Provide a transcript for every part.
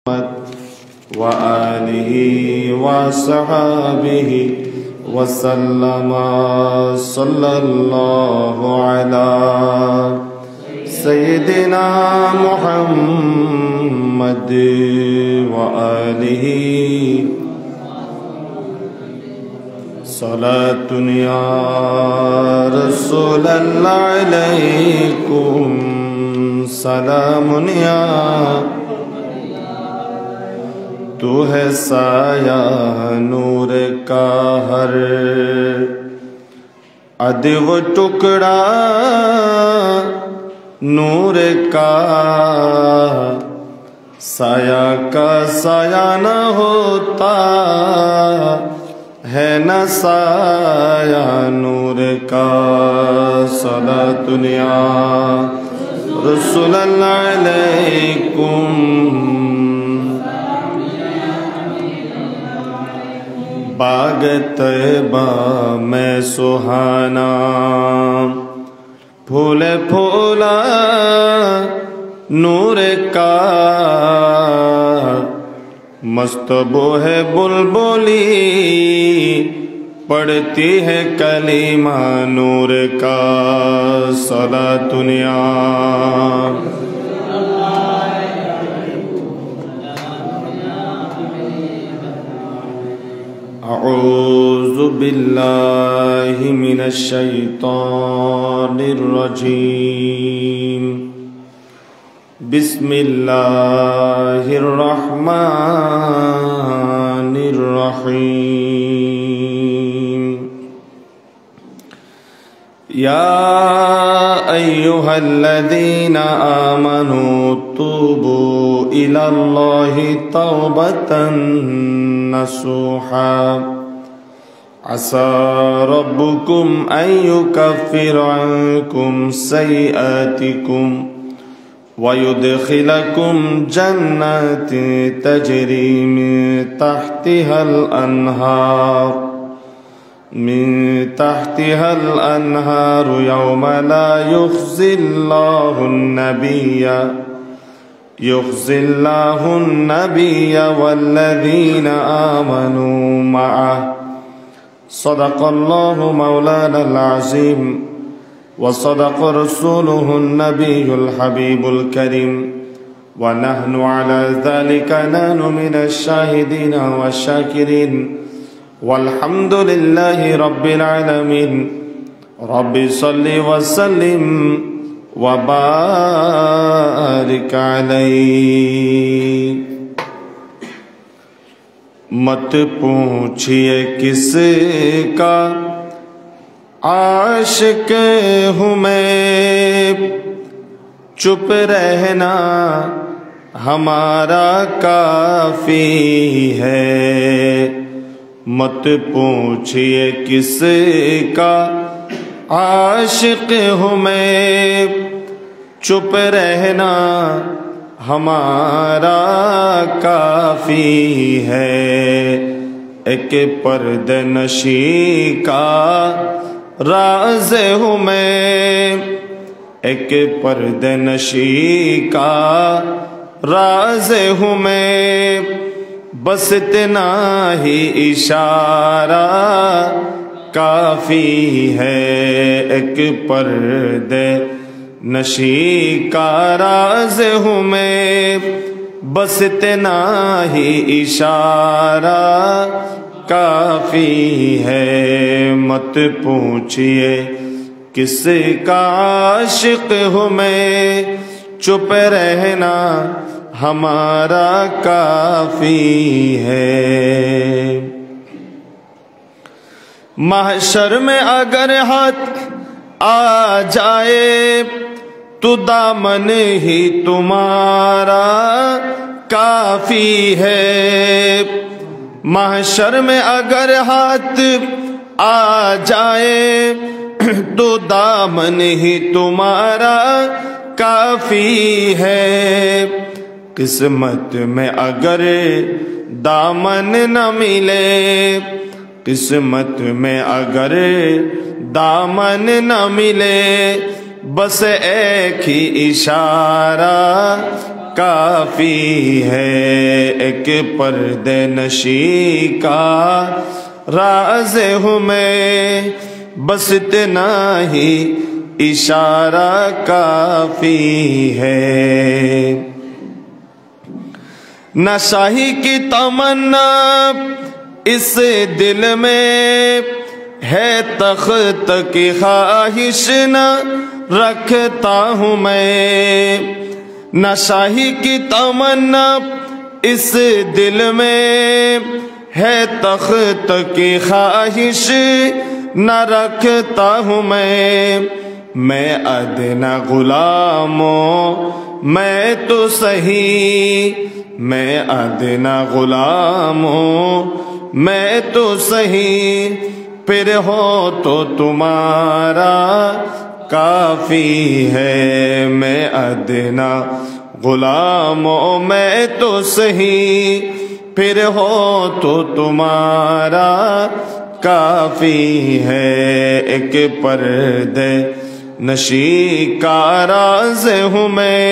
وآله وصحبه وسلم صلى الله على سيدنا محمد وآله صلاة يا رسول الله عليكم سلام يا تو ہے سایہ نور کا ہر ادب ٹکڑا نور کا سایہ کا سایہ نہ ہوتا ہے نہ سایہ نور کا صلاۃ یا رسول اللہ علیکم باغ طیبہ میں سہانا پھول پھولا نور کا مست بو ہے بلبلی پڑھتی ہے کلمہ نور کا صلاۃ یا اعوذ باللہ من الشیطان الرجیم بسم اللہ الرحمن الرحیم یا ایہا الذین آمنوا توبوا الی اللہ توبۃ نصوحا عسى ربكم أن يكفر عنكم سيئاتكم ويدخلكم جنات تجري من تحتها الأنهار يوم لا يخزي الله النبي والذين آمنوا معه صدق الله مولانا العظيم وصدق رسوله النبي الحبيب الكريم ونحن على ذلك من الشاهدين والشاكرين والحمد لله رب العالمين رب صل وسلم وبارك عليه مت پوچھئے کس کا عاشق ہوں میں چپ رہنا ہمارا کافی ہے مت پوچھئے کس کا عاشق ہوں میں چپ رہنا ہمارا کافی ہے ایک پردہ نشی کا راز ہوں میں ایک پردہ نشی کا راز ہوں میں بس اتنا ہی اشارہ کافی ہے ایک پردہ نشی کا راز ہوں میں بس اتنا ہی اشارہ کافی ہے مت پوچھئے کس کا عاشق ہوں میں چپ رہنا ہمارا کافی ہے محشر میں اگر ہاتھ آ جائے تو دامن ہی تمہارا کافی ہے محشر میں اگر ہاتھ آ جائے تو دامن ہی تمہارا کافی ہے قسمت میں اگر دامن نہ ملے قسمت میں اگر دامن نہ ملے بس ایک ہی اشارہ काफी है। एक पर्दे नशी का राज हूँ मैं, बस इतना ही इशारा काफी है। न शाही की तमन्ना इस दिल में है, तख्त की ख्वाहिश न रखता हूँ मैं। न शाही की तमन्ना इस दिल में है, तख्त की ख्वाहिश न रखता हूँ मैं अदना गुलामों मैं तो सही, मैं अदना गुलामों मैं तो सही, फिर हो तो तुम्हारा काफी है। मैं अदना गुलामों मैं तो सही, फिर हो तो तुम्हारा काफी है। एक पर्दे नशी का राज हूँ मैं,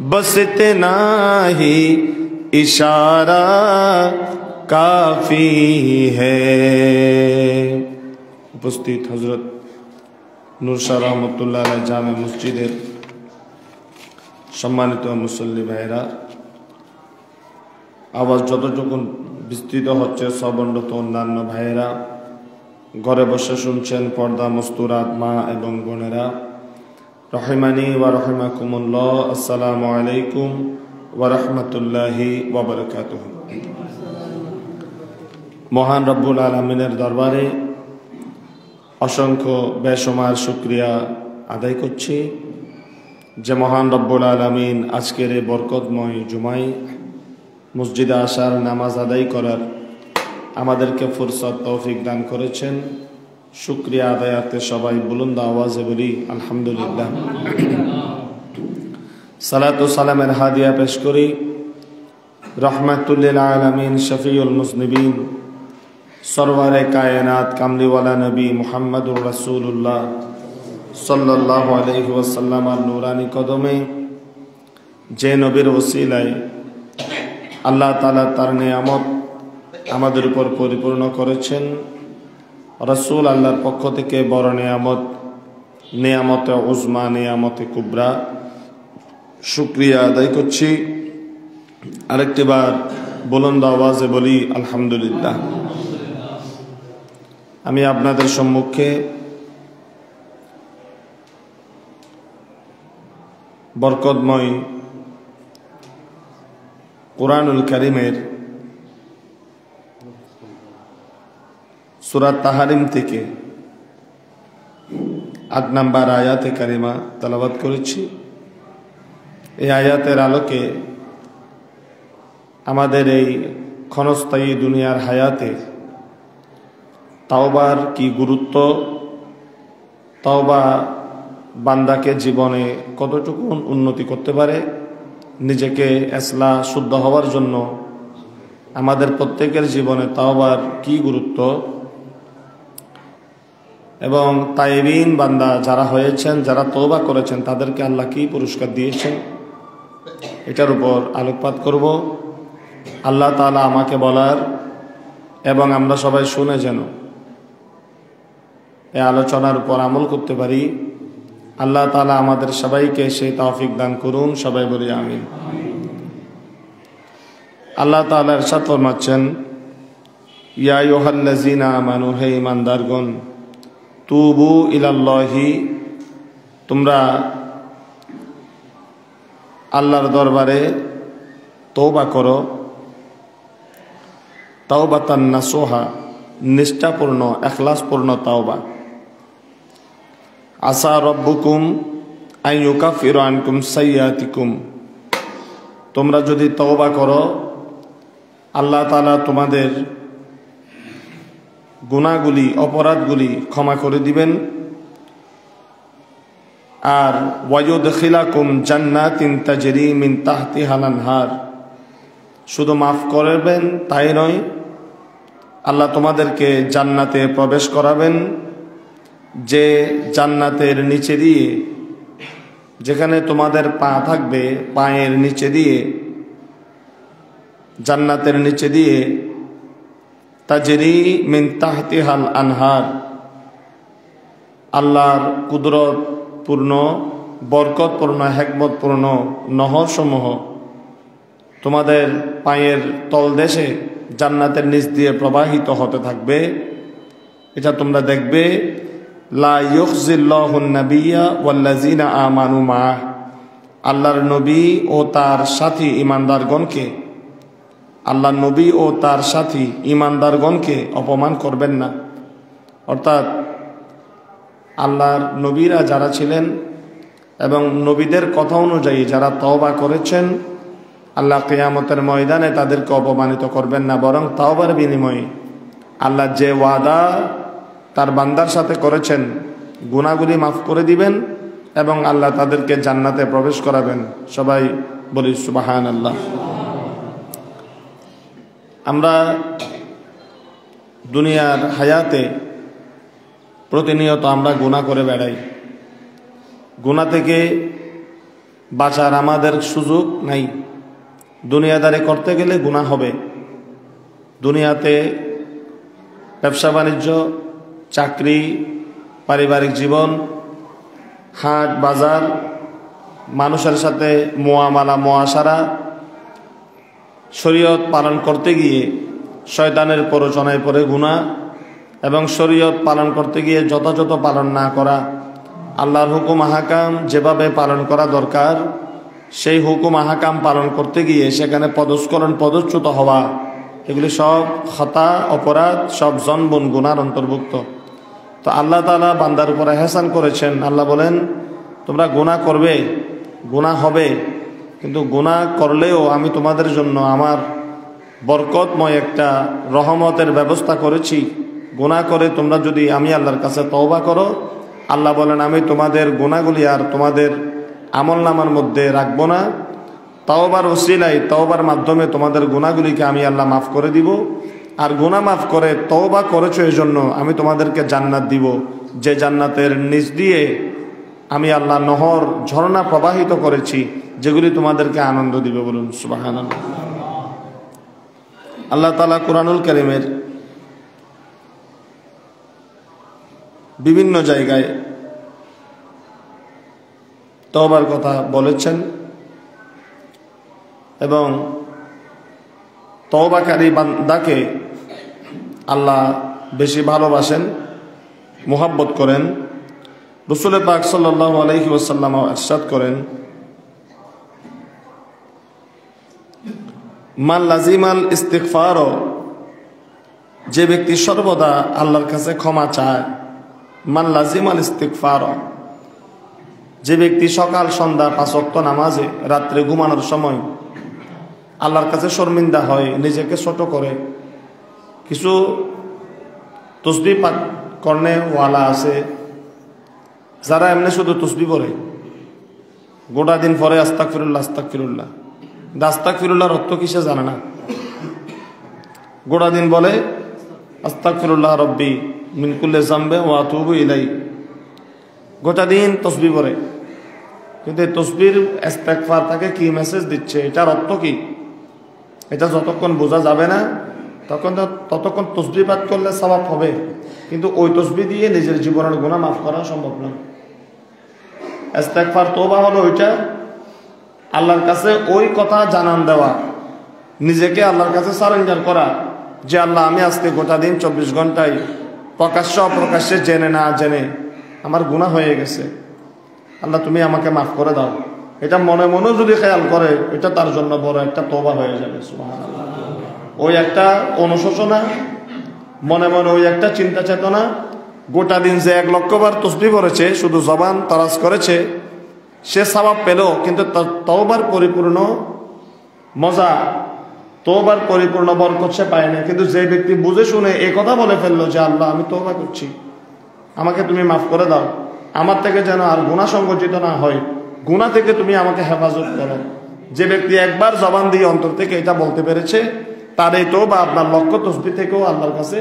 बस इतना ही इशारा काफी है। उपस्थित हजरत नूरशाह रहमतुल्लाह अलैह जामे मस्जिदेर सम्मानित मुसल्ली भाईरा, आवाज যতটুকু বিস্তৃত হচ্ছে সবন্ডত অন্যান্য ভাইয়েরা, ঘরে বসে শুনছেন পর্দা মস্তুরাত মা এবং বোনেরা, রহিমানি ওয়া রহিমাকুমুল্লাহ, আসসালামু আলাইকুম ওয়া রাহমাতুল্লাহি ওয়া বারাকাতুহু। মহান রব্বুল আলামিনের দরবারে অসংখ্য বেশুমার শুকরিয়া আদায় করছি যে মহান রব্বুল আলামিন আজকের এই বরকতময় জুমায় মসজিদে আসার, নামাজ আদায় করার আমাদেরকে ফুরসত তৌফিক দান করেছেন। শুকরিয়া আদায়াতে সবাই বুলন্দ আওয়াজে বলি আলহামদুলিল্লাহ। সালাতু সালামের হাদিয়া পেশ করি রহমাতুল লিল আলামিন, শফিউল মুজনিবিন, সরওয়ারে কায়নাত, কামলিওয়ালা নবী মুহাম্মদুর রাসূলুল্লাহ সাল্লাল্লাহু আলাইহি ওয়াসাল্লামের নূরানি কদমে, যে নবীর ওসিলায় আল্লাহ তাআলা তার নিয়ামত আমাদের উপর পরিপূর্ণ করেছেন। রাসূল আল্লাহর পক্ষ থেকে বড় নিয়ামত, নিয়ামতে উজমা, নিয়ামতে কুবরা, শুকরিয়া আদায় করছি। আরেকটি বার বুলন্দ আওয়াজে বলি আলহামদুলিল্লাহ। আমি আপনাদের সম্মুখে বরকতময় কুরআনুল কারীমের সূরা তাহরিম থেকে ৮ নম্বর আয়াতে কারিমা তেলাওয়াত করেছি। এই আয়াতের আলোকে আমাদের এই ক্ষণস্থায়ী দুনিয়ার হায়াতে তাওবার কি গুরুত্ব, তাওবা বান্দাকে জীবনে কতটুকু উন্নতি করতে পারে, নিজেকে ইসলাহ শুদ্ধ হওয়ার জন্য আমাদের প্রত্যেকের জীবনে তাওবার কি গুরুত্ব, এবং তাইবিন বান্দা যারা হয়েছেন, যারা তওবা করেছেন, তাদেরকে আল্লাহ কি পুরস্কার দিয়েছেন, এটার উপর আলোকপাত করব। আল্লাহ তাআলা আমাকে বলার এবং আমরা সবাই শুনে যেন এই আলোচনার উপর আমল করতে পারি। আল্লাহ তাআলা আমাদের সবাইকে সেই তৌফিক দান করুন, সবাই বলি আমিন। আল্লাহ তাআলা ইরশাদ ফরমাচ্ছেন, ইয়া আইয়ুহাল্লাযীনা আমানু, হে ঈমানদারগণ, তুবু ইলাল্লাহি, তোমরা আল্লাহর দরবারে তওবা করো, তাওবাতান নাসুহা, নিষ্ঠাপূর্ণ ইখলাসপূর্ণ তাওবা। আসা রব্বুকুম আন ইউকাফিরু আনকুম সাইয়্যাতিকুম, তোমরা যদি তওবা করো আল্লাহ তাআলা তোমাদের গুনাহগুলি, অপরাধগুলি ক্ষমা করে দিবেন। আর ওয়ায়ুদখিলাকুম জান্নাতিন তাজরি মিন তাহতিহাল আনহার, শুধু মাফ করবেন তাই নয়, আল্লাহ তোমাদেরকে জান্নাতে প্রবেশ করাবেন, যে জান্নাতের নিচে দিয়ে যেখানে তোমাদের পা থাকবে, পায়ের নিচে দিয়ে, জান্নাতের নিচে দিয়ে তাজরি মিন তাহতিহাল আনহার, আল্লাহর কুদরতপূর্ণ, বরকতপূর্ণ, হিকমতপূর্ণ নহর সমূহ তোমাদের পায়ের তলদেশে জান্নাতের নিচ দিয়ে প্রবাহিত হতে থাকবে। এটা তোমরা দেখবে। লা ইউখজিল্লাহুন নাবিয়্যা ওয়াল্লাযিনা আমানু মাআহ, আল্লাহর নবী ও তার সাথী ঈমানদারগণকে, আল্লাহর নবী ও তার সাথী ঈমানদারগণকে অপমান করবেন না। অর্থাৎ আল্লাহর নবীরা যারা ছিলেন এবং নবীদের কথা অনুযায়ী যারা তওবা করেছেন, আল্লাহ কিয়ামতের ময়দানে তাদেরকে অপমানিত করবেন না, বরং তওবার বিনিময়ে আল্লাহ যে ওয়াদা তার বান্দার সাথে করেছেন, গুনাহগুলি মাফ করে দিবেন এবং আল্লাহ তাদেরকে জান্নাতে প্রবেশ করাবেন। সবাই বলি সুবহানাল্লাহ। আমরা দুনিয়ার হায়াতে প্রতিনিয়ত আমরা গুনাহ করে বেড়াই। গুনাহ থেকে বাঁচার আমাদের সুযোগ নাই। দুনিয়াদারি করতে গেলে গুনাহ হবে। দুনিয়াতে ব্যবসা বাণিজ্য, চাকরি, পারিবারিক জীবন, হাট বাজার, মানুষের সাথে মুআমালা মুআশারা, শরীয়ত পালন করতে গিয়ে শয়তানের প্ররোচনায় পড়ে গুনাহ, এবং শরীয়ত পালন করতে গিয়ে যথাযথ পালন না করা, আল্লাহর হুকুম আহকাম যেভাবে পালন করা দরকার সেই হুকুম আহকাম পালন করতে গিয়ে সেখানে পদস্খলন, পদচ্যুত হওয়া, এগুলি সব খতা, অপরাধ, সব জনবন গুনার অন্তর্ভুক্ত। তো আল্লাহ তাআলা বান্দার উপর ইহসান করেছেন। আল্লাহ বলেন তোমরা গুনাহ করবে, গুনাহ হবে, কিন্তু গুনাহ করলেও আমি তোমাদের জন্য আমার বরকতময় একটা রহমতের ব্যবস্থা করেছি। গুনাহ করে তোমরা যদি আমি আল্লাহর কাছে তওবা করো, আল্লাহ বলেন আমি তোমাদের গুনাহগুলি আর তোমাদের আমলনামার মধ্যে রাখবো না। তওবার ওসিলায়, তওবার মাধ্যমে তোমাদের গুনাহগুলিকে আমি আল্লাহ মাফ করে দিব। আর গুনাহ মাফ করে তওবা করেছো এই জন্য আমি তোমাদেরকে জান্নাত দিব, যে জান্নাতের নিচ দিয়ে আমি আল্লাহ নহর, ঝর্ণা প্রবাহিত করেছি, যেগুলি তোমাদেরকে আনন্দ দিবে। বলুন সুবহানাল্লাহ। আল্লাহ তাআলা কুরআনুল কারীমের বিভিন্ন জায়গায় তওবার কথা বলেছেন এবং তওবাকারী বান্দাকে আল্লাহ বেশি ভালোবাসেন, মুহাব্বত করেন। রাসূল পাক সাল্লাল্লাহু আলাইহি ওয়াসাল্লাম ইরশাদ করেন, মান লাজিমাল ইস্তিগফার, যে ব্যক্তি সর্বদা আল্লাহর কাছে ক্ষমা চায়, মান লাজিমাল ইস্তিগফার, যে ব্যক্তি সকাল সন্ধ্যা 5 ওয়াক্ত নামাজে, রাত্রে ঘুমানোর সময় আল্লাহর কাছে শর্মিন্দা হয়, নিজেকে ছোট করে। কিছু তসবিহ পাঠ করনে ওয়ালা আছে যারা এমনি শুধু তসবিহ পড়ে, গোটা দিন পরে আস্তাগফিরুল্লাহ আস্তাগফিরুল্লাহ, আস্তাগফিরুল্লাহর অর্থ কিসে জানে না। গোটা দিন বলে আস্তাগফিরুল্লাহ রব্বি মিন কুল্লি যামবি ওয়া আতুবু ইলাইহি, গোটা দিন তসবিহ পড়ে, কিন্তু এই তসবির ইস্তিগফার তাকে কি মেসেজ দিচ্ছে, এটার অর্থ কি, এটা যতক্ষণ বোঝা যাবে না ততক্ষণ তসবিহ পাঠ করলে সওয়াব হবে, কিন্তু ওই তসবিহ দিয়ে নিজের জীবনের গুনাহ মাফ করা সম্ভব নয়। ইস্তিগফার তওবা হলো ওইটা, আল্লাহর কাছে ওই কথা জানান দেওয়া, নিজেকে আল্লাহর কাছে সারেন্ডার করা, যে আল্লাহ আমি আজকে গোটা দিন 24 ঘন্টায় প্রকাশ্য অপ্রকাশ্যে, জেনে না জেনে আমার গুনাহ হয়ে গেছে, আল্লাহ তুমি আমাকে মাফ করে দাও। এটা মনে মনে যদি খেয়াল করে, এটা তার জন্য বড় একটা তওবা হয়ে যাবে। সুবহানাল্লাহ। ওই একটা অনুশোচনা, মনে মনে ওই একটা চিন্তা চেতনা, গোটা দিন যে 1 লক্ষ বার তসবিহ পড়েছে, শুধু জবান তারাজ করেছে, সে সওয়াব পেল, কিন্তু তার তওবার পরিপূর্ণ মজা, তওবার পরিপূর্ণ বরকত সে পায় না। কিন্তু যে ব্যক্তি বুঝে শুনে এই কথা বলে ফেললো যে আল্লাহ আমি তওবা করছি, আমাকে তুমি মাফ করে দাও, আমার থেকে যেন আর গুনাহ সংগঠিত না হয়, গুনাহ থেকে তুমি আমাকে হেফাজত করো, যে ব্যক্তি একবার জবান দিয়ে অন্তর থেকে এটা বলতে পেরেছে, তার এই তওবা আপনার লক্ষ তসবিহ থেকেও আল্লাহর কাছে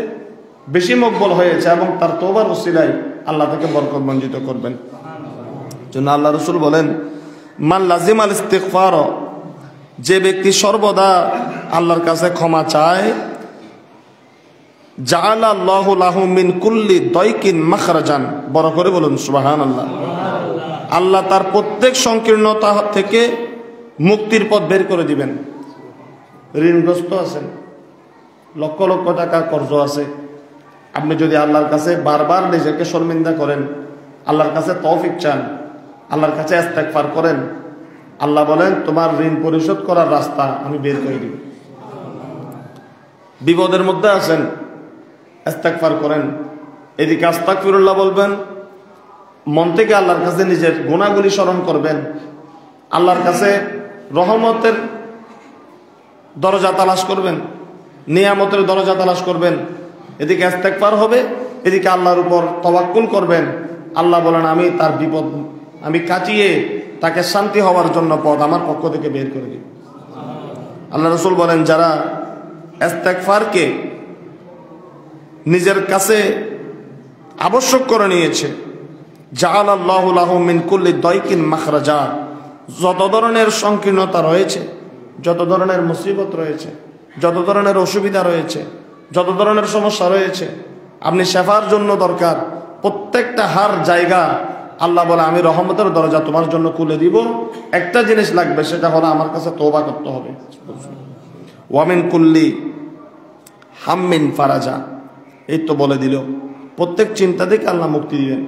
বেশি মকবুল হয়েছে, এবং তার তওবার ওসিলায় আল্লাহ তাকে বরকত মঞ্জিত করবেন। জন্য আল্লাহ রাসূল বলেন, মান লাজিমাল ইস্তিগফার, যে ব্যক্তি সর্বদা আল্লাহর কাছে ক্ষমা চায়, জাআলা আল্লাহু লাহু মিন কুল্লি দাইকিন মাখরাজান, বড় করে বলুন সুবহানাল্লাহ। আল্লাহ তার প্রত্যেক সংকীর্ণতা থেকে মুক্তির পথ বের করে দিবেন। ঋণগ্রস্ত আছেন, লক্ষ লক্ষ টাকা কর্জ আছে, আপনি যদি আল্লাহর কাছে বারবার নিজেকে শর্মিন্দা করেন, আল্লাহর কাছে তৌফিক চান, আল্লাহর কাছে ইস্তেগফার করেন, আল্লাহ বলেন তোমার ঋণ পরিশোধ করার রাস্তা আমি বের করে দিব। বিপদের মধ্যে আছেন, ইস্তেগফার করেন, এদিকে আস্তাগফিরুল্লাহ বলবেন, মন থেকে আল্লাহর কাছে নিজের গুনাহগুলি স্মরণ করবেন, আল্লাহর কাছে রহমতের দরজা তালাশ করবেন, নিয়ামতের দরজা তালাশ করবেন। এদিকে ইস্তেগফার হবে, এদিকে আল্লাহর উপর তাওয়াক্কুল করবেন। আল্লাহ বলেন আমি তার বিপদ আমি কাটিয়ে তাকে শান্তি হওয়ার জন্য পথ আমার পক্ষ থেকে বের করে দিব। আল্লাহ রাসূল বলেন, যারা ইস্তেগফারকে নিজের কাছে আবশ্যক করে নিয়েছে, জাআলাল্লাহু লাহু মিন কুল্লি দাইকিন মাখরাজা, যত ধরনের সংকীর্ণতা রয়েছে, যত ধরনের মুসিবত রয়েছে, যত ধরনের অসুবিধা রয়েছে, যত ধরনের সমস্যা রয়েছে, আপনি শেফার জন্য দরকার প্রত্যেকটা হার জায়গা আল্লাহ বলে আমি রহমতের দরজা তোমার জন্য খুলে দিব। একটা জিনিস লাগবে, সেটা হলো আমার কাছে তওবা করতে হবে। ওয়া মিন কুল্লি হাম্মিন ফারাজা, এই তো বলে দিল, প্রত্যেক চিন্তা থেকে আল্লাহ মুক্তি দিবেন।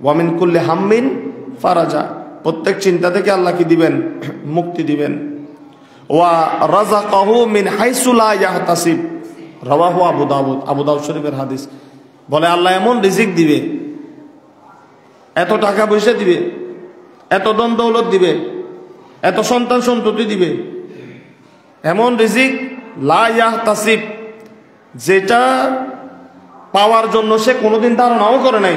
ওয়া মিন কুল্লি হাম্মিন ফারাজা, প্রত্যেক চিন্তা থেকে আল্লাহ কি দিবেন? মুক্তি দিবেন। ওয়া রাযাকাহু মিন হাইসু লা ইয়াহতাসিব, রাওয়াহু আবু দাউদ, আবু দাউদ শরীফের হাদিস। বলে আল্লাহ এমন রিজিক দিবে, এত টাকা পয়সা দিবে, এত ধন দৌলত দিবে, এত সন্তান সন্ততি দিবে, এমন রিজিক লা ইয়াহতাসিব, যেটা পাওয়ার জন্য সে কোনোদিন ধারণাও করে নাই।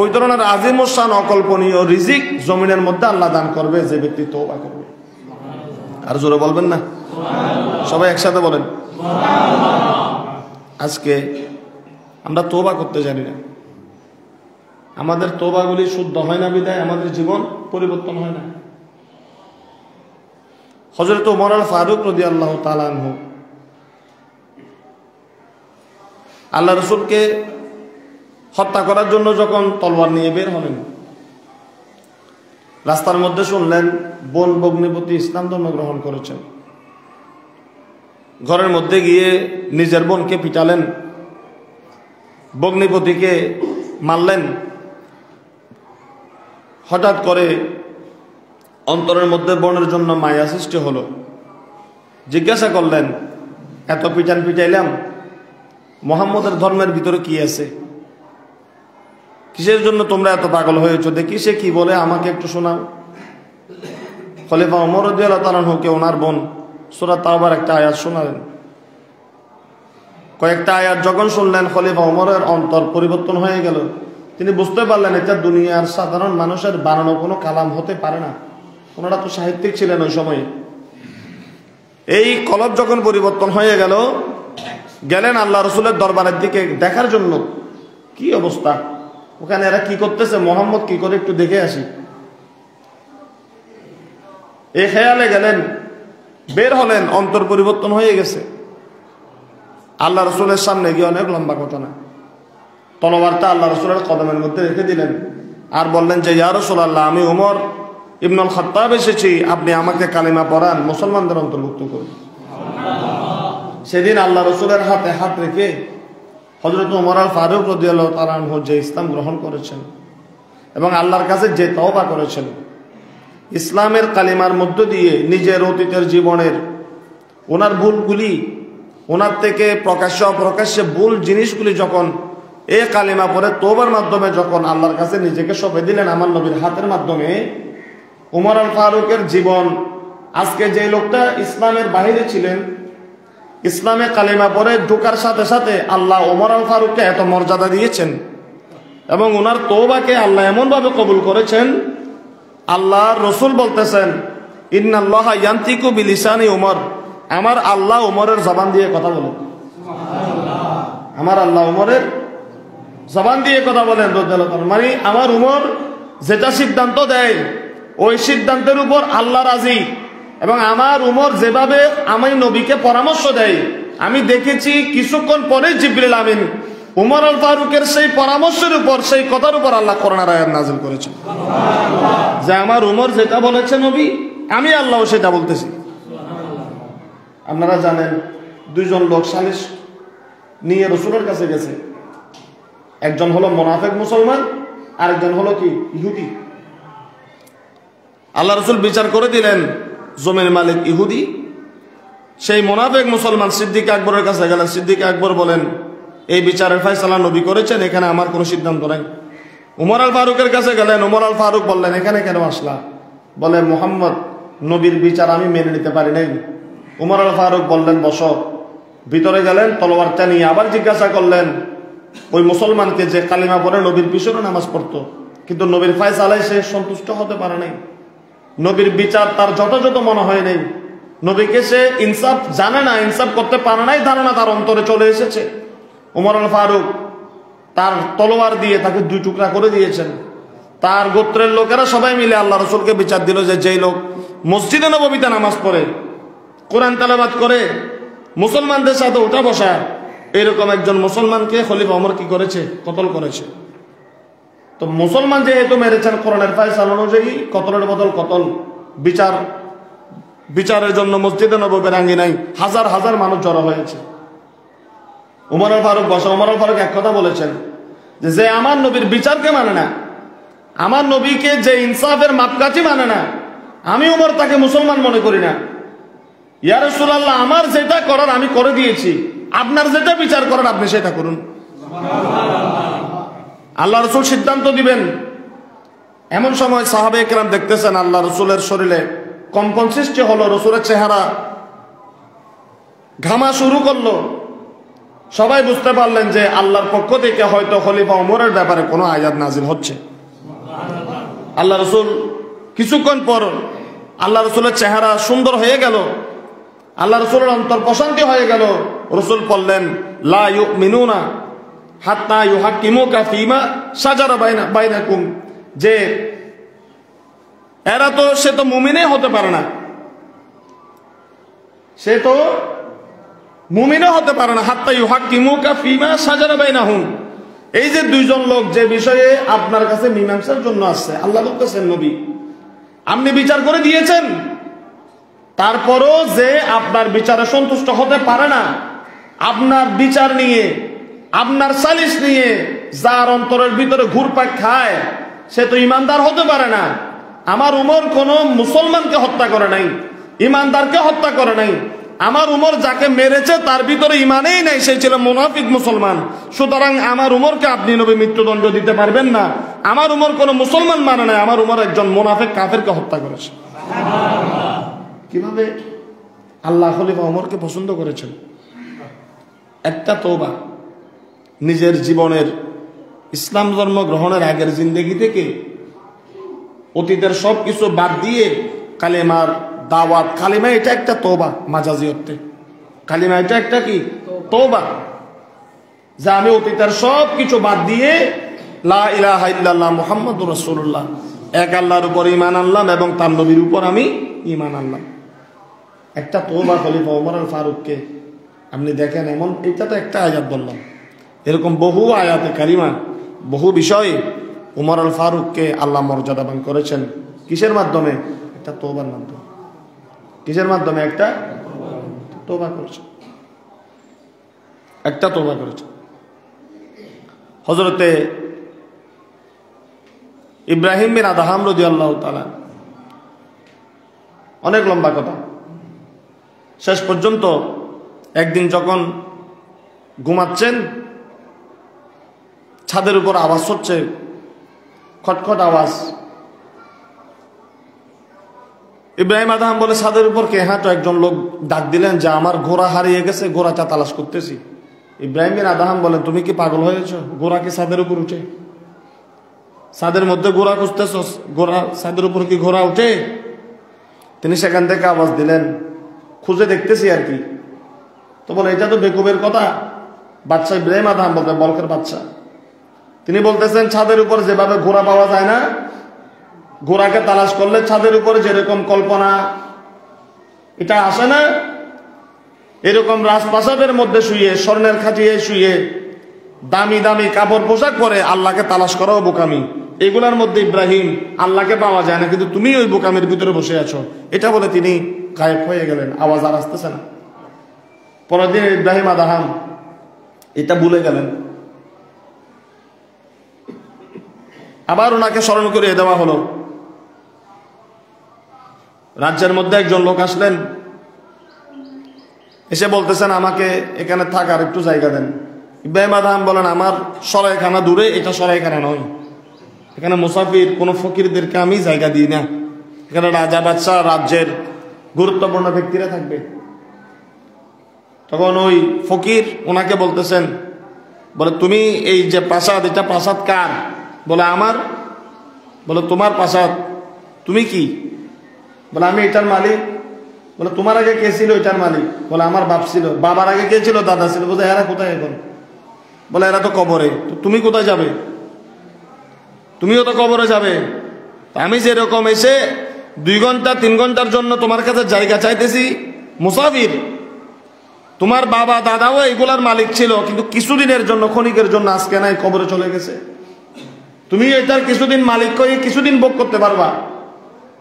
ওই ধরনের আজিম শান অকল্পনীয় রিজিক জমিনের মধ্যে আল্লাহ দান করবে যে ব্যক্তি তওবা করবে। আর জোরে বলবেন না? সবাই একসাথে বলেন। আজকে আমরা তওবা করতে জানি না, আমাদের তওবাগুলি শুদ্ধ হয় না বিধায় আমাদের জীবন পরিবর্তন হয় না। হযরত ওমর আল ফারুক রাদিয়াল্লাহু তাআলা আনহু আল্লাহ রাসূলকে হত্যা করার জন্য যখন তলোয়ার নিয়ে বের হলেন, রাস্তার মধ্যে শুনলেন বোন ভগ্নিপতি ইসলাম ধর্ম গ্রহণ করেছেন। ঘরের মধ্যে গিয়ে নিজের বোনকে পিটালেন, ভগ্নিপতিকে মারলেন। হঠাৎ করে অন্তরের মধ্যে বোনের জন্য মায়া সৃষ্টি হলো। জিজ্ঞাসা করলেন, এত পিটান পিটাইলাম, মুহাম্মদের ধর্মের ভিতরে কি আছে? কিসের জন্য তোমরা এত পাগল হয়েছো? দেখি সে কি বলে, আমাকে একটু শোনাও। খলিফা ওমর রাদিয়াল্লাহু তাআলা আনহুকে ওনার বোন সূরা তাওবার একটা আয়াত শোনালেন। কয়েকটা আয়াত যখন শুনলেন, খলিফা ওমরের অন্তর পরিবর্তন হয়ে গেল। তিনি বুঝতে পারলেন এটা দুনিয়ার সাধারণ মানুষের বানানো কোনো কালাম হতে পারে না। ওনারা তো সাহিত্যিক ছিলেন ওই সময়ে। এই কলব যখন পরিবর্তন হয়ে গেল, গেলেন আল্লাহ রসুলের দরবারের দিকে দেখার জন্য কি অবস্থা, ওখানে এরা কি করতেছে, মোহাম্মদ কি করে একটু দেখে আসি। এই খেয়ালে গেলেন, বের হলেন, অন্তর পরিবর্তন হয়ে গেছে। আল্লাহ রসুলের সামনে গিয়ে অনেক লম্বা ঘটনা, তলোয়ারটা আল্লাহ রসুলের কদমের মধ্যে রেখে দিলেন আর বললেন যে ইয়া রাসূলুল্লাহ, আমি ওমর ইবনুল খাত্তাব এসেছি, আপনি আমাকে কালিমা পড়ান, মুসলমানদের অন্তর্ভুক্ত করুন। সেদিন আল্লাহ রসুলের হাতে হাত রেখে হযরত ওমর আল ফারুক রাদিয়াল্লাহু তাআলা আনহু যে ইসলাম গ্রহণ করেছেন এবং আল্লাহর কাছে যে তওবা করেছেন, ইসলামের কালিমার মধ্য দিয়ে নিজের অতীতের জীবনের ওনার ভুলগুলি, ওনার থেকে প্রকাশ্য অপ্রকাশ্যে ভুল জিনিসগুলি যখন এই কালিমা পড়ে তওবার মাধ্যমে যখন আল্লাহর কাছে নিজেকে সঁপে দিলেন আমার নবীর হাতের মাধ্যমে, ওমর আল ফারুকের জীবন, আজকে যে লোকটা ইসলামের বাহিরে ছিলেন, ইসলামে কালিমা পড়ে ঢোকার সাথে সাথে আল্লাহ ওমর আল ফারুককে এত মর্যাদা দিয়েছেন এবং ওনার তওবাকে আল্লাহ এমনভাবে কবুল করেছেন। আল্লাহ রসুল বলতেছেন, ইন্নাল্লাহা ইয়ান্তিকু বিলিসানি ওমর, আমার আল্লাহ ওমরের জবান দিয়ে কথা বলেন। আমার আল্লাহ ওমরের জবান দিয়ে কথা বলেন রাদিয়াল্লাহু তাআলা, মানে আমার উমর যেটা সিদ্ধান্ত দেয় ওই সিদ্ধান্তের উপর আল্লাহ রাজি। এবং আমার উমর যেভাবে আমি নবীকে পরামর্শ দেয়, আমি দেখেছি কিছুক্ষণ পরে জিবরিল আমিন উমর আল ফারুকের সেই পরামর্শের উপর, সেই কথার উপর আল্লাহ কোরআনের আয়াত নাযিল করেছেন যে আমার উমর যেটা বলেছে নবী, আমি আল্লাহ সেটা বলতেছি। আপনারা জানেন দুইজন লোক সালিশ নিয়ে রাসূলের কাছে গেছে। একজন হলো মুনাফিক মুসলমান, আরেকজন হলো কি ইহুদি। আল্লাহ রাসূল বিচার করে দিলেন জমির মালিক ইহুদি। সেই মুনাফিক মুসলমান সিদ্দিক আকবরের কাছে গেলেন। সিদ্দিক আকবর বলেন, এই বিচারের ফয়সালা নবী করেছেন, এখানে আমার কোনো সিদ্ধান্ত নাই। উমর আল ফারুকের কাছে গেলেন। উমর আল ফারুক বললেন, এখানে কেন আসলা? বলে, মুহাম্মদ নবীর বিচার আমি মেনে নিতে পারি নাই। উমর আল ফারুক বললেন, বসো। ভিতরে গেলেন, তলোয়ারটা নিয়ে আবার জিজ্ঞাসা করলেন ওই মুসলমানকে যে কালিমা পড়ে নবীর পিছনে নামাজ পড়তো, কিন্তু নবীর ফয়সালায় সে সন্তুষ্ট হতে পারে নাই। নবীর বিচার তার যথাযথ মনে হয় নাই। নবীকে সে ইনসাফ জানে না, ইনসাফ করতে পারে নাই, ধারণা তার অন্তরে চলে এসেছে। উমর আল ফারুক তার তলোয়ার দিয়ে তাকে দুই টুকরা করে দিয়েছেন। তার গোত্রের লোকেরা সবাই মিলে আল্লাহ রাসূলকে বিচার দিল যে যেই লোক মসজিদে নববীতে নামাজ পড়ে, কোরআন তেলাওয়াত করে, মুসলমানদের সাথে উঠা বসা, এরকম একজন মুসলমানকে খলিফা ওমর কি করেছে? কতল করেছে। তো মুসলমান যেহেতু মেরেছেন কোরআনের ফয়সালা অনুযায়ী কতলের বদল কতল। বিচারের জন্য মসজিদে নববীর আঙ্গিনায় হাজার হাজার মানুষ জড়ো হয়েছে। উমর আল ফারুক বসা। উমর আল ফারুক এক কথা বলেছেন যে আমার নবীর বিচারকে মানে না, আমার নবীকে যে ইনসাফের মাপকাঠি মানে না, আমি উমর তাকে মুসলমান মনে করি না। ইয়া রাসূলুল্লাহ, আমার যেটা করার আমি করে দিয়েছি, আপনার যেটা বিচার করার আপনি সেটা করুন। আল্লাহ রাসূল সিদ্ধান্ত দিবেন। এমন সময় সাহাবে কেরাম দেখতেছেন আল্লাহ রাসূলের শরীরে কম্পন সৃষ্টি হলো, রাসূলের চেহারা ঘামা শুরু করলো। সবাই বুঝতে পারলেন যে আল্লাহর পক্ষ থেকে হয়তো খলিফা ওমরের ব্যাপারে কোনো আয়াত নাজিল হচ্ছে। আল্লাহ রাসূল কিছুক্ষণ পর আল্লাহ রাসূলের চেহারা সুন্দর হয়ে গেল, আল্লাহ রাসূলের অন্তর প্রশান্তি হয়ে গেল। রাসূল বললেন, লা ইউমিনুনা হাত্তা ইউহাক্কিমুকা ফীমা শাজারা বাইনাকুম, যে এরা তো সে তো মুমিনই হতে পারে না, সে তো মুমিনও হতে পারে না। হাত্তা ইউহাক্কিমুকা ফীমা শাজারা বাইনাহুম, এই যে দুইজন লোক যে বিষয়ে আপনার কাছে মীমাংসার জন্য আসছে, আল্লাহ বলতেছেন নবী আপনি বিচার করে দিয়েছেন, তারপরও যে আপনার বিচারে সন্তুষ্ট হতে পারে না, আপনার বিচার নিয়ে, আপনার সালিশ নিয়ে যার অন্তরের ভিতরে ঘুরপাক খায়, সে তো ইমানদার হতে পারে না। আমার উমর কোন মুসলমানকে হত্যা করে নাই, ইমানদারকে হত্যা করে নাই। আমার উমর যাকে মেরেছে তার ভিতরে ইমানেই নাই, সেই ছিল মুনাফিক মুসলমান। সুতরাং আমার উমরকে আপনি নবী মৃত্যুদণ্ড দিতে পারবেন না। আমার উমর কোন মুসলমান মানে নাই, আমার উমর একজন মুনাফিক কাফেরকে হত্যা করেছে। কিভাবে আল্লাহ খলিফা ওমরকে পছন্দ করেছেন? একটা তওবা, নিজের জীবনের ইসলাম ধর্ম গ্রহণের আগের জিন্দেগি থেকে অতীতের সবকিছু বাদ দিয়ে কালেমার দাওয়াত, কালিমা এটা একটা তওবা মাজাজি অর্থে। কালিমা এটা একটা কি? তওবা, যা আমি অতীতের সবকিছু বাদ দিয়ে লা ইলাহা ইল্লাল্লাহ মুহাম্মাদুর রাসূলুল্লাহ, এক আল্লাহর উপর ঈমান আনলাম এবং তার নবীর উপর আমি ঈমান আনলাম। একটা তওবা খলিফা ওমর আল ফারুককে আপনি দেখেন, এমন এটা তো একটা আয়াত বললাম, এরকম বহু আয়াতে কারিমা, বহু বিষয়ে ওমর আল ফারুককে আল্লাহ মর্যাদাবান করেছেন। কিসের মাধ্যমে? একটা তওবার মাধ্যমে। কিসের মাধ্যমে? একটা তওবা করেছে, একটা তওবা করেছে। হযরতে ইব্রাহিম বিন আদহাম রাদিয়াল্লাহু তাআলা, অনেক লম্বা কথা। শেষ পর্যন্ত একদিন যখন ঘুমাচ্ছেন, ছাদের উপর আওয়াজ হচ্ছে, খটখট আওয়াজ। ইব্রাহিম আদহাম বলে, ছাদের উপর কে? হ্যাঁ, তো একজন লোক ডাক দিলেন যে আমার ঘোড়া হারিয়ে গেছে, ঘোড়াটা তালাশ করতেছি। ইব্রাহিম বিন আদহাম বলেন, তুমি কি পাগল হয়েছ? ঘোড়া কি ছাদের উপর উঠে? ছাদের মধ্যে ঘোড়া খুঁজতেছ? ঘোড়া ছাদের উপর কি ঘোড়া উঠে? তিনি সেখান থেকে আওয়াজ দিলেন, খুঁজে দেখতেছি আর কি। তো বলে, এটা তো বেকুবের কথা। বাদশা ইব্রাহিম আদহাম বলতে, বলকের বাদশা, তিনি বলতেছেন ছাদের উপর যেভাবে ঘোড়া পাওয়া যায় না, ঘোড়াকে তালাশ করলে ছাদের উপরে যেরকম কল্পনা এটা আসে না, এরকম রাজপ্রাসাদের মধ্যে শুয়ে, স্বর্ণের খাটিয়ে শুয়ে, দামি দামি কাপড় পোশাক পরে আল্লাহকে তালাশ করাও বোকামি। এগুলার মধ্যে ইব্রাহিম আল্লাহকে পাওয়া যায় না, কিন্তু তুমি ওই বোকামির ভিতরে বসে আছো, এটা বলে তিনি গায়েব হয়ে গেলেন। আওয়াজ আর আসতেছে না। পরের দিন ইব্রাহিম আদাহাম এটা ভুলে গেলেন। আবার ওনাকে স্মরণ করিয়ে দেওয়া হলো। রাজ্যের মধ্যে একজন লোক আসলেন, এসে বলতেছেন আমাকে এখানে থাকার একটু জায়গা দেন। ইব্রাহিম আদাহাম বলেন আমার সরাইখানা দূরে, এটা সরাইখানা নয়, এখানে মুসাফির কোন ফকিরদেরকে আমি জায়গা দিই না, এখানে রাজা বাদশাহ রাজ্যের গুরুত্বপূর্ণ ব্যক্তিরা থাকবে। তখন ওই ফকির ওনাকে বলতেছেন, বলে তুমি এই যে প্রাসাদ, এটা প্রাসাদ কার? বলে আমার। বলে তোমার প্রাসাদ, তুমি কি? বলে আমি এটার মালিক। বলে তোমার আগে কে ছিল এটার মালিক? বলে আমার বাপ ছিল। বাবার আগে কে ছিল? দাদা ছিল। বলে এরা কোথায় এখন? বলে এরা তো কবরে। তো তুমি কোথায় যাবে? তুমিও তো কবরে যাবে। আমি যেরকম এসে 2 ঘন্টা 3 ঘন্টার জন্য তোমার কাছে জায়গা চাইতেছি, মুসাফির, তোমার বাবা দাদাও এগুলার মালিক ছিল, কিন্তু কিছুদিনের জন্য, ক্ষণিকের জন্য আজকে নাই, কবরে চলে গেছে। তুমি এটার কিছুদিন মালিক হয়ে কিছুদিন ভোগ করতে পারবা,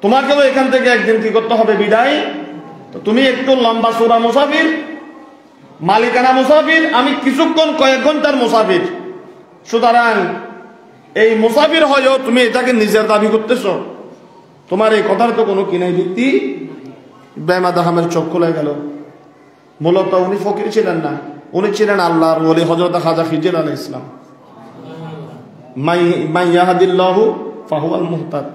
তোমাকেও এখান থেকে একদিন কি করতে হবে? বিদায়। তো তুমি একটু লম্বা চূড়া মুসাফির, মালিকানা মুসাফির, আমি কিছুক্ষণ কয়েক ঘন্টার মুসাফির। সুতরাং এই মুসাফির হয়েও তুমি এটাকে নিজের দাবি করতেছ, তোমার এই কথার তো কোনো কিনাই ভিত্তি। ইব্রাহিম আদাহামের চোখ খুলে গেল। মূলত উনি ফকির ছিলেন না, উনি ছিলেন আল্লাহর ওলি হযরত খাজা খিজির আলাইহিস সালাম। মাই ইয়াহদিল্লাহু ফাহুয়াল মুহতাদ।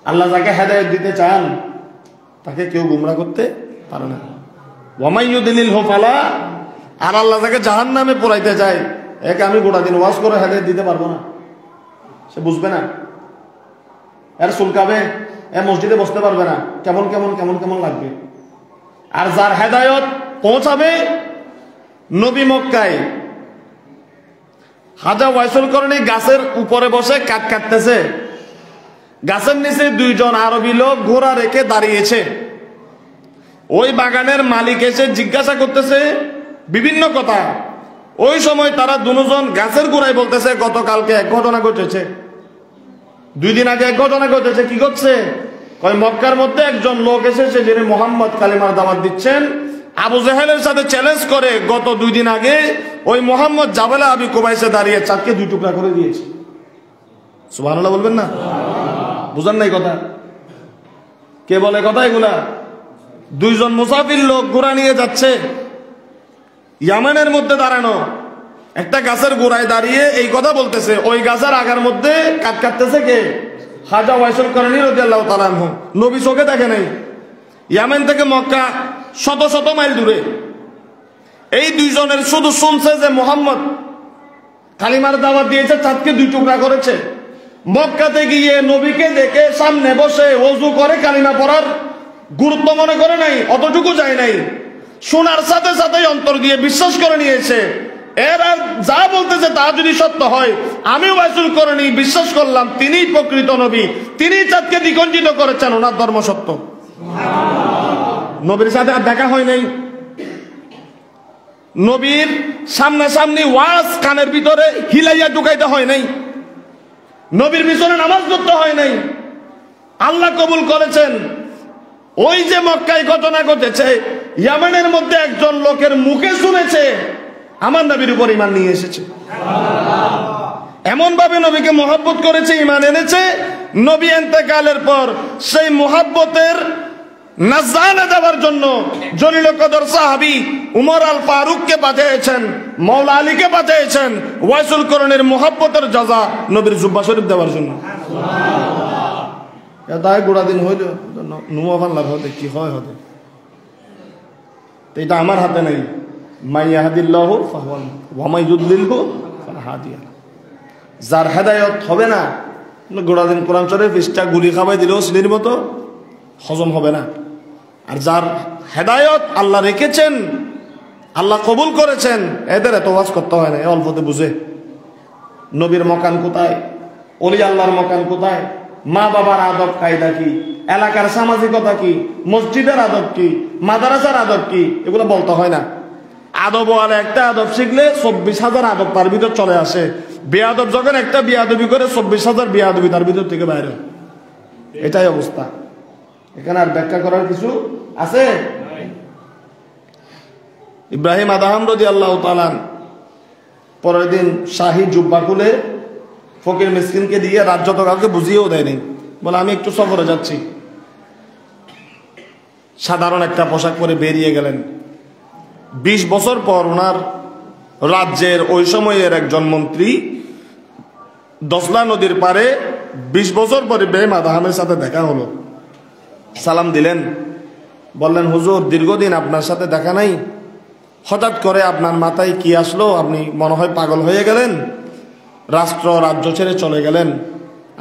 আল্লাহ যাকে হেদায়েত দিতে চান তাকে কেউ গোমরাহ করতে পারে না। ওয়া মাই ইউদিলিলহু ফালা, আর আল্লাহ যাকে জাহান্নামে পোড়াইতে চায় একে আমি গোটা দিন ওয়াজ করে হেদায়েত দিতে পারবো না, সে বুঝবে না, এর চুলকাবে, এ মসজিদে বসতে পারবে না, কেমন কেমন কেমন কেমন লাগবে। আর যার হেদায়েত পৌঁছাবে, নবী মক্কায় খাজা ওয়াইসুল করণী গাছের উপরে বসে কাঠ কাটতেছে, গাছের নিচে 2 জন আরবি লোক ঘোড়া রেখে দাঁড়িয়েছে। ওই বাগানের মালিক এসে জিজ্ঞাসা করতেছে বিভিন্ন কথা। ওই সময় তারা 2 জন গাছের গোড়ায় বলতেছে গতকালকে এক ঘটনা ঘটেছে, 2 দিন আগে এক ঘটনা ঘটেছে। কি ঘটছে? কয় মক্কার মধ্যে একজন লোক এসেছে যিনি মুহাম্মদ কালিমার দাওয়াত দিচ্ছেন, আবু জেহেলের সাথে চ্যালেঞ্জ করে গত 2 দিন আগে ওই মুহাম্মদ জাবালে আবি কুবাইসে দাঁড়িয়ে চাঁদকে 2 টুকরা করে দিয়েছে। সুবহানাল্লাহ বলবেন না? বুঝান নাই কথা? কে বলে কথা এগুলা? 2 জন মুসাফির লোক ঘোড়া নিয়ে যাচ্ছে, ইয়ামানের মধ্যে দাঁড়ানো একটা গাছের গোড়ায় দাঁড়িয়ে এই কথা বলতেছে। ওই গাছের আগার মধ্যে কাট কাটতেছে কে? খাজা ওয়াইসুল করণী রাদিয়াল্লাহু তাআলা আনহু। নবী চোখে দেখে নাই। ইয়ামেন থেকে মক্কা শত শত মাইল দূরে। এই 2 জনের শুধু শুনছে যে মুহাম্মদ কালিমার দাওয়াত দিয়েছে, চাঁদকে 2 টুকরা করেছে। মক্কাতে গিয়ে নবীকে দেখে সামনে বসে ওযু করে কালিমা পড়ার গুরুত্ব মনে করে নাই, অতটুকু যায় নাই। শোনার সাথে সাথেই অন্তর দিয়ে বিশ্বাস করে নিয়েছে। এরা যা বলতেছে তা যদি সত্য হয়, আমি ওয়াইসুল করণী বিশ্বাস করলাম তিনিই প্রকৃত নবী, তিনিই চাঁদকে দ্বিগণ্ডিত করেছেন, ওনার ধর্ম সত্য। নবীর সাথে আর দেখা হয় নাই, নবীর সামনাসামনি ওয়াজ কানের ভিতরে হিলাইয়া ঢুকাইতে হয় নাই, নবীর পিছনে নামাজ পড়তে হয় নাই, আল্লাহ কবুল করেছেন। ওই যে মক্কায় ঘটনা ঘটেছে, ইয়ামানের মধ্যে একজন লোকের মুখে শুনেছে, আমার নবীর উপর ঈমান নিয়ে এসেছে। এমন ভাবে নবীকে মহব্বত করেছে, ঈমান এনেছে। নবী ইন্তেকালের পর সেই মহব্বতের নাজরানা দেওয়ার জন্য জলিল কদর সাহাবী উমর আল ফারুককে পাঠিয়েছেন, মাওলা আলীকে পাঠিয়েছেন ওয়াইসুল করণীর মহব্বতের জাযা নবীর জুব্বা শরীফ দেওয়ার জন্য। দায় গোড়া দিন হইল নুয়া বাংলার হতে কি হয় হতে, এটা আমার হাতে নেই। মাই ইয়াহদিল্লাহু ফাহুয়াল ওয়া মাই ইউদ্লিলহু ফালা হাদিয়া। যার হেদায়েত হবে না, গোড়া দিন কোরআন শরীফ পৃষ্ঠা গুলি খাবাই দিলেও সিলির মতো হজম হবে না। আর যার হেদায়েত আল্লাহ রেখেছেন, আল্লাহ কবুল করেছেন, এদের এত ওয়াজ করতে হয় না, অল্পতে বুঝে। নবীর মকান কোথায়, ওলি আল্লাহর মকান কোথায়, মা বাবার আদব কায়দা কি, এলাকার সামাজিকতা কি, মসজিদের আদব কি, মাদ্রাসার আদব কি, এগুলো বলতে হয় না। আদব ওয়ালা একটা আদব শিখলে 24,000 আদব তার ভিতর চলে আসে। বেয়াদব যখন একটা বেয়াদবি করে 24,000 বেয়াদবি তার ভিতর থেকে বাইরে। এটাই অবস্থা। এখানে আর ব্যাখ্যা করার কিছু আছে? ইব্রাহিম আদহাম রাদিয়াল্লাহু তাআলা পরের দিন শাহী জুব্বা খুলে ফকির মিসকিনকে দিয়ে রাজ্য তো কাউকে বুঝিয়েও দেয়নি, বলে আমি একটু সফরে যাচ্ছি। সাধারণ একটা পোশাক পরে বেরিয়ে গেলেন। 20 বছর পর ওনার রাজ্যের ওই সময়ের একজন মন্ত্রী দশলা নদীর পারে 20 বছর পরে ইব্রাহিম আদহামের সাথে দেখা হলো। সালাম দিলেন, বললেন হুজুর দীর্ঘদিন আপনার সাথে দেখা নাই, হঠাৎ করে আপনার মাথায় কি আসলো? আপনি মনে হয় পাগল হয়ে গেলেন, রাষ্ট্র রাজ্য ছেড়ে চলে গেলেন,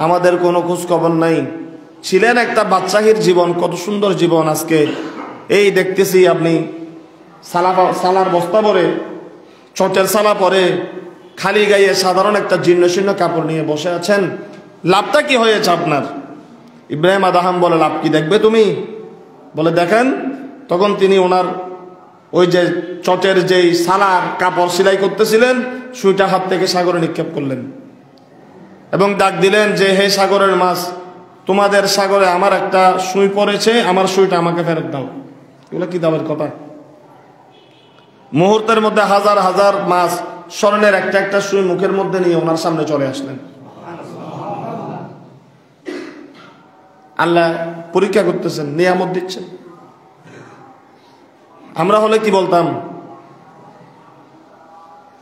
আমাদের কোনো খোঁজ খবর নাই। ছিলেন একটা বাদশাহীর জীবন, কত সুন্দর জীবন, আজকে এই দেখতেছি আপনি সালার বস্তা পরে, চটের সালা পরে, খালি গায়ে সাধারণ একটা জীর্ণ শীর্ণ কাপড় নিয়ে বসে আছেন, লাভটা কি হয়েছে আপনার? ইব্রাহিম আদহাম বলে, লাভ কি দেখবে তুমি? বলে দেখেন। তখন তিনি ওনার ওই যে চটের যেই সালার কাপড় সেলাই করতেছিলেন, সুইটা হাত থেকে সাগরে নিক্ষেপ করলেন এবং ডাক দিলেন যে হে সাগরের মাছ, তোমাদের সাগরে আমার একটা সুই পড়েছে, আমার সুইটা আমাকে ফেরত দাও। এগুলো কি দামের কথা? মুহূর্তের মধ্যে হাজার হাজার মাছ স্বর্ণের একটা একটা সুই মুখের মধ্যে নিয়ে ওনার সামনে চলে আসলেন। আল্লাহ পরীক্ষা করতেছেন, নিয়ামত দিচ্ছেন। আমরা হলে কি বলতাম?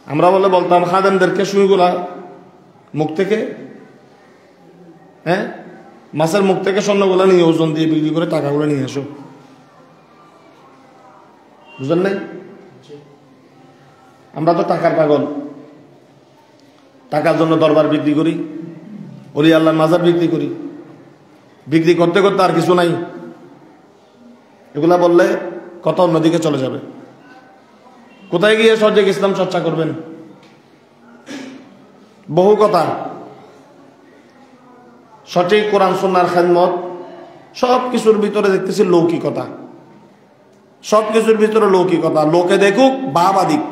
আমরা বলতাম খাদেমদেরকে সুইগুলা মুখ থেকে, মাছের মুখ থেকে স্বর্ণগুলা নিয়ে ওজন দিয়ে বিক্রি করে টাকাগুলো নিয়ে আসো। বুঝলেন নাই? আমরা তো টাকার পাগল, টাকার জন্য দরবার বিক্রি করি, ওলি আল্লাহর মাজার বিক্রি করি, বিক্রি করতে করতে আর কিছু নাই। এগুলা বললে কত অন্যদিকে চলে যাবে। কোথায় গিয়ে সহজে ইসলাম চর্চা করবেন? বহু কথা। সঠিক কোরআন সুন্নাহর খেদমত, সব কিছুর ভিতরে দেখতেছি লৌকিকতা, সব কিছুর ভিতরে লৌকিকতা। লোকে দেখুক বাবা দিক,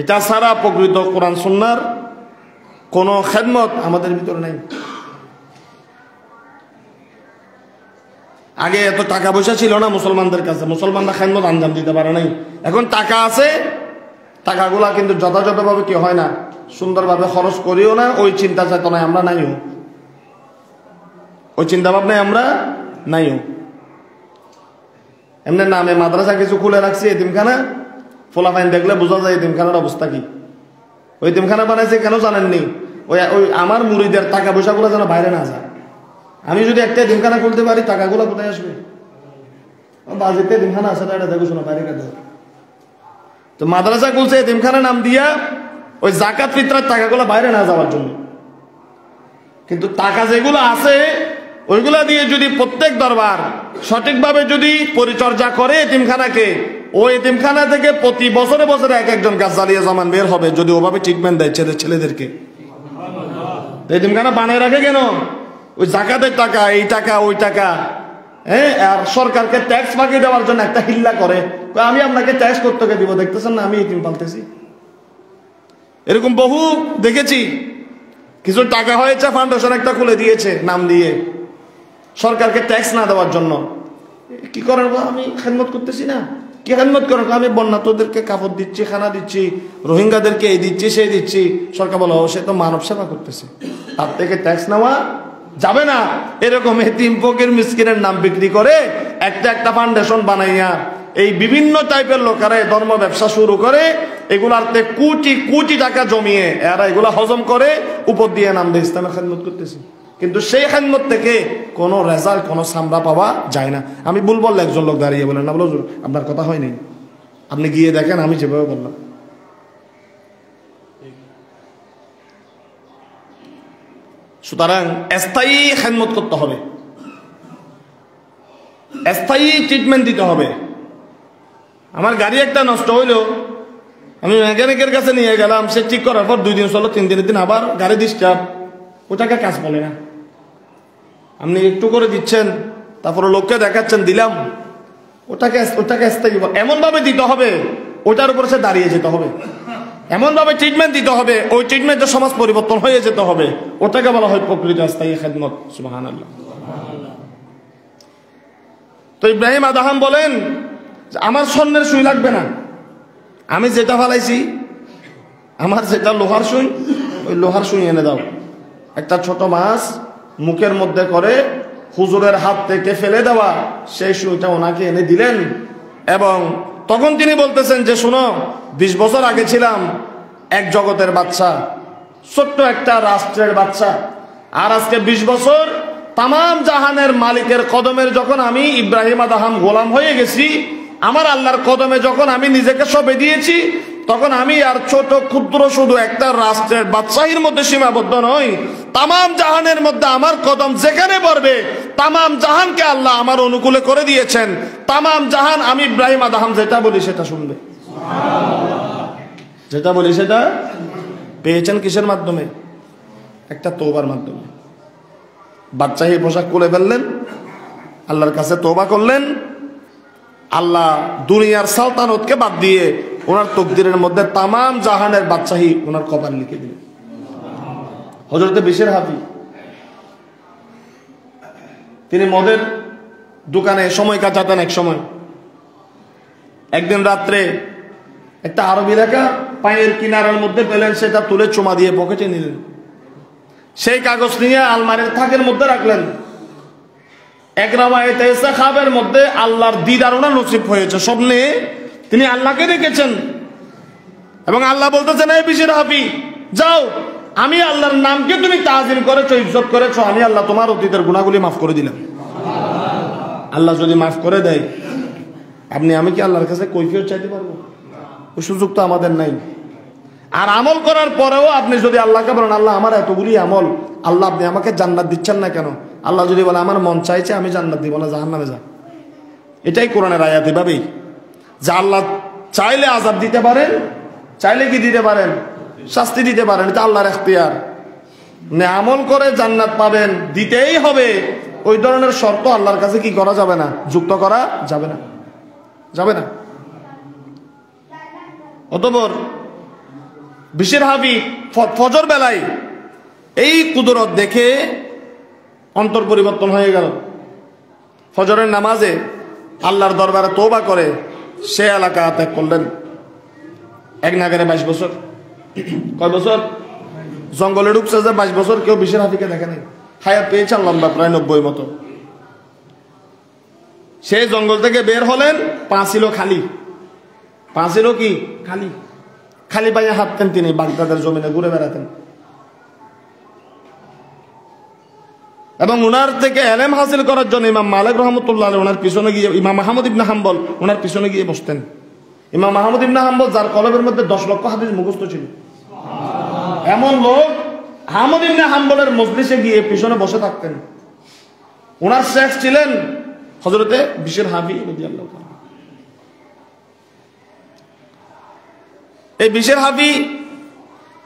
এটা ছাড়া প্রকৃত কোরআন সুন্নাহর কোন খেদমত আমাদের ভিতরে নাই। আগে এত টাকা পয়সা ছিল না মুসলমানদের কাছে, মুসলমানরা খেদমত আঞ্জাম দিতে পারে নাই। এখন টাকা আছে, টাকাগুলা কিন্তু যথাযথভাবে কি হয় না, সুন্দরভাবে খরচ করিও না। ওই চিন্তা চেতনায় আমরা নাইও, ওই চিন্তা ভাবনায় আমরা নাইও। এমনি নামে মাদ্রাসা কিছু খুলে রাখছি, এতিমখানা, ফোলাফাইন দেখলে বোঝা যায় এতিমখানার অবস্থা কি। ওই এতিমখানা বানাইছে কেন জানেননি? ওই আমার মুরিদের টাকা পয়সাগুলো যেন বাইরে না যায়। আমি যদি একটা এতিমখানা খুলতে পারি, টাকাগুলো কোথায় আসবে? বাজেটে এতিমখানা আছে, এটা দেখো শোনা বাইরে কাটে। তো মাদ্রাসা খুলছে এতিমখানা নাম দিয়া, ওই জাকাত ফিতরার টাকাগুলো বাইরে না যাওয়ার জন্য। কিন্তু টাকা যেগুলো আছে ওইগুলা দিয়ে যদি প্রত্যেক দরবার সঠিকভাবে যদি পরিচর্যা করে এতিমখানাকে, ওই এতিমখানা থেকে প্রতি বছরে বছরে এক একজন গাছালিয়া জামান বের হবে, যদি ওভাবে ট্রিটমেন্ট দেয় ছেলেদেরকে। এতিমখানা বানিয়ে রাখে কেন? ওই জাকাতের টাকা, এই টাকা, ওই টাকা, আর সরকারকে ট্যাক্স বাকি দেওয়ার জন্য একটা হিল্লা করে, আমি আপনাকে ট্যাক্স করতে দিব, দেখতেছেন না আমি এতিম পালতেছি। এরকম বহু দেখেছি। কিছু টাকা হয়েছে, ফাউন্ডেশন একটা খুলে দিয়েছে নাম দিয়ে, সরকারকে ট্যাক্স না দেওয়ার জন্য। কি করার? আমি খেদমত করতেছি না। কি খেদমত করার? আমি বন্যাতদেরকে কাপড় দিচ্ছি, খানা দিচ্ছি, রোহিঙ্গাদেরকে এই দিচ্ছি, সেই দিচ্ছি। সরকার বলো সে তো মানব সেবা করতেছে, তার থেকে ট্যাক্স নেওয়া যাবে না। এরকম এতিম ফকির মিসকিনের নাম বিক্রি করে একটা একটা ফাউন্ডেশন বানাইয়া এই বিভিন্ন টাইপের লোকেরা ধর্ম ব্যবসা শুরু করে, এগুলাতে কোটি কোটি টাকা জমিয়ে এরা এগুলা হজম করে, উপর দিয়ে নাম দিয়ে ইসলামের খেদমত করতেছে। কিন্তু সেই খেদমত থেকে কোনো রেজাল্ট, কোনো সামরা পাওয়া যায় না। আমি ভুল বললে একজন লোক দাঁড়িয়ে বলেন, না বলো আপনার কথা হয়নি, আপনি গিয়ে দেখেন আমি যেভাবে বললাম। সুতরাং স্থায়ী খেদমত করতে হবে, স্থায়ী ট্রিটমেন্ট দিতে হবে। আমার গাড়ি একটা নষ্ট হইলো, আমি মেকানিকের কাছে নিয়ে গেলাম, সে ঠিক করার পর 2 দিন চলো, 3 দিনের দিন আবার গাড়ি ডিস্টার্ব, ওটাকে কাজ বলে না। আপনি একটু করে দিচ্ছেন, তারপরে লোককে দেখাচ্ছেন দিলাম, ওটাকে স্থায়ী এমন ভাবে দিতে হবে, ওটার উপর সে দাঁড়িয়ে যেতে হবে, এমন ভাবে ট্রিটমেন্ট দিতে হবে, ওই ট্রিটমেন্টে সমাজ পরিবর্তন হয়ে যেতে হবে, ওটাকে বলা হয় প্রকৃত স্থায়ী খেদমত। সুবহানাল্লাহ। তো ইব্রাহিম আদহাম বলেন, আমার স্বর্ণের সুই লাগবে না, আমি যেটা ফালাইছি, আমার যেটা লোহার সুই, ওই লোহার সুই এনে দাও। একটা ছোট মাছ মুখের মধ্যে করে হুজুরের হাত থেকে ফেলে দেওয়া সেই সুইটা ওনাকে এনে দিলেন। এবং তখন তিনি বলতেছেন যে শোনো, 20 বছর আগে ছিলাম এক জগতের বাচ্চা, ছোট্ট একটা রাষ্ট্রের বাচ্চা, আর আজকে 20 বছর তামাম জাহানের মালিকের কদমের যখন আমি ইব্রাহিম আদহাম গোলাম হয়ে গেছি, আমার আল্লাহর কদমে যখন আমি নিজেকে সঁপে দিয়েছি, তখন আমি আর ছোট ক্ষুদ্র শুধু একটা রাষ্ট্রের বাদশাহীর মধ্যে সীমাবদ্ধ নই, তামাম জাহানের মধ্যে আমার কদম যেখানে পড়বে তামাম জাহানকে আল্লাহ আমার অনুকূলে করে দিয়েছেন। তামাম জাহান আমি ইব্রাহিম আদহাম যেটা বলি সেটা শুনবে, যেটা বলি সেটা পেয়েছেন কিসের মাধ্যমে? একটা তওবার মাধ্যমে। বাদশাহী পোশাক খুলে ফেললেন, আল্লাহর কাছে তওবা করলেন, আল্লাহ দুনিয়ার সালতানতকে বাদ দিয়ে ওনার তকদিরের মধ্যে তামাম জাহানের বাদশাহী ওনার কপাল লিখে দিলেন। হযরতে বিশর হাফি, তিনি মদের দোকানে সময় কাটাতেন। এক সময় একদিন রাত্রে একটা আরবি লেখা পায়ের কিনারার মধ্যে পেলেন, সেটা তুলে চুমা দিয়ে পকেটে নিলেন। সেই কাগজ নিয়ে আলমারির থাকের মধ্যে রাখলেন। এক রাওয়ায়াতে এসে খাবের মধ্যে আল্লাহর দিদার ওনার নসিব হয়েছে, স্বপ্নে তিনি আল্লাহকে দেখেছেন এবং আল্লাহ বলতেছেন, এই বিশর হাফি যাও, আমি আল্লাহর নামকে তুমি তাজিম করেছো, ইজ্জত করেছো, আমি আল্লাহ তোমার অতীতের গুনাহগুলি মাফ করে দিলাম। আল্লাহ যদি মাফ করে দেয়, আমি কি আল্লাহর কাছে কৈফিয়ত চাইতে পারবো? ওই সুযোগ তো আমাদের নাই। আর আমল করার পরেও আপনি যদি আল্লাহকে বলেন, আল্লাহ আমার এতগুলি আমল, আল্লাহ আপনি আমাকে জান্নাত দিচ্ছেন না কেন? আল্লাহ যদি বলে আমার মন চাইছে আমি জান্নাত দিব না, জাহান্নামে যা। এটাই কোরআনের আয়াত, এভাবেই যে আল্লাহ চাইলে আযাব দিতে পারেন, চাইলে কি দিতে পারেন? শাস্তি দিতে পারেন। এটা আল্লাহর এখতিয়ার। আমল করে জান্নাত পাবেন, দিতেই হবে, ওই ধরনের শর্ত আল্লাহর কাছে কি করা যাবে না, যুক্ত করা যাবে না, যাবে না। অতঃপর বিশর হাফি ফজর বেলায় এই কুদরত দেখে অন্তর পরিবর্তন হয়ে গেল। ফজরের নামাজে আল্লাহর দরবারে তওবা করে সে এলাকা ত্যাগ করলেন। এক নাগারে 22 বছর। কয় বছর? জঙ্গলে ঢুকছে যে 22 বছর কেউ বিশর হাফিকে দেখে নাই। হায়াত পেয়েছেন লম্বা প্রায় 90 মতো। সেই জঙ্গল থেকে বের হলেন, পা ছিল খালি। পা ছিল কি? খালি। খালি পায়ে হাঁটতেন তিনি, বাগদাদের জমিনে ঘুরে বেড়াতেন। এবং উনার থেকে এলেম হাসিল করার জন্য ইমাম মালিক রহমতুল্লাহ আলাইহি ওনার পিছনে গিয়ে, ইমাম আহমদ ইবনে হাম্বল ওনার পিছনে গিয়ে বসতেন। ইমাম আহমদ ইবনে হাম্বল যার কলবের মধ্যে 10 লক্ষ হাদিস মুখস্থ ছিল, এমন লোক আহমদ ইবনে হাম্বলের মজলিসে গিয়ে পিছনে বসে থাকতেন। ওনার শেখ ছিলেন হযরতে বিশর হাফি রাদিয়াল্লাহু তাআলা। এই বিশর হাফি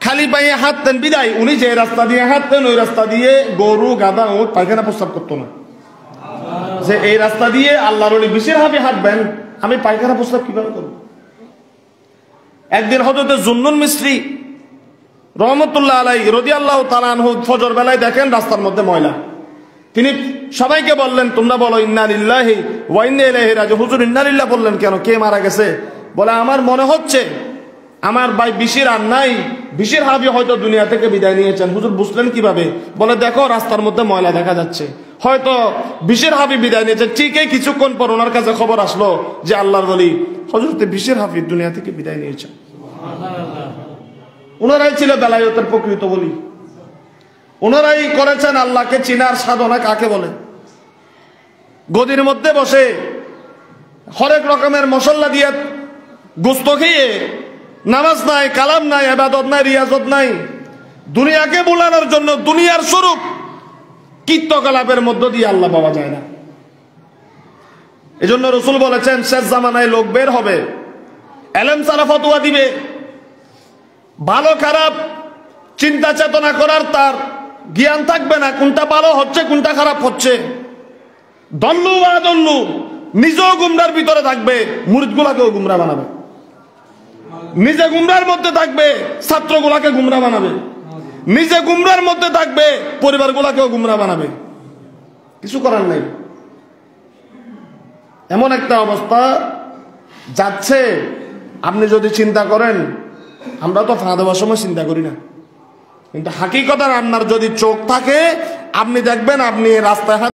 খালি পায়ে হাঁটতেন বিদায় উনি যে রাস্তা দিয়ে হাঁটতেন ওই রাস্তা দিয়ে গরু গাধা উট পায়খানা প্রস্রাব করতো না। যে এই রাস্তা দিয়ে আল্লাহর ওলি বিশর হাফি হাঁটবেন, আমি পায়খানা প্রস্রাব কিভাবে করব? একদিন হযরতে জুন্নুন মিসরি রহমতুল্লাহ আলাইহি রাদিয়াল্লাহু তাআলা আনহু ফজর বেলায় দেখেন রাস্তার মধ্যে ময়লা। তিনি সবাইকে বললেন, তোমরা বলো ইন্না লিল্লাহি ওয়া ইন্না ইলাইহি রাজিউন। হুজুর ইন্না লিল্লাহ বললেন কেন? কে মারা গেছে? বলে আমার মনে হচ্ছে আমার ভাই বিশর আর নাই, বিশর হাফি হয়তো দুনিয়া থেকে বিদায় নিয়েছেন। হুজুর বুঝলেন কিভাবে? বলে দেখো রাস্তার মধ্যে ময়লা দেখা যাচ্ছে, হয়তো বিশর হাফি বিদায় নিয়েছেন। ঠিক এই কিছুক্ষণ পর ওনার কাছে খবর আসলো যে আল্লাহর ওলি হযরত বিশর হাফি দুনিয়া থেকে বিদায় নিয়েছেন। ওনারাই ছিল বেলায়েতের প্রকৃত ওলি। ওনারাই করেছেন আল্লাহকে চিনার সাধনা কাকে বলে। গদির মধ্যে বসে হরেক রকমের মশলা দিয়ে গোস্ত খেয়ে, নামাজ নাই, কালাম নাই, ইবাদত নাই, রিয়াজত নাই, দুনিয়াকে বোলানোর জন্য দুনিয়ার স্বরূপ কীর্তকলাপের মধ্য দিয়ে আল্লাহ পাওয়া যায় না। এজন্য রাসূল বলেছেন শেষ জামানায় লোক বের হবে, এলেম ছাড়া ফতোয়া দিবে, ভালো খারাপ চিন্তা চেতনা করার তার জ্ঞান থাকবে না কোনটা ভালো হচ্ছে কোনটা খারাপ হচ্ছে। দল্লু বা দল্লু, নিজেও গুমরার ভিতরে থাকবে, মুরিদগুলাকেও গুমরা বানাবে। নিজে গুমরার মধ্যে থাকবে, ছাত্রগুলাকে গুমরা বানাবে। নিজে গুমরার মধ্যে থাকবে, পরিবারগুলাকেও গুমরা বানাবে। কিছু করার নাই। এমন একটা অবস্থা যাচ্ছে, আপনি যদি চিন্তা করেন, আমরা তো ফা দেওয়ার সময় চিন্তা করি না, কিন্তু হাকিকতার আপনার যদি চোখ থাকে, আপনি দেখবেন আপনি রাস্তায়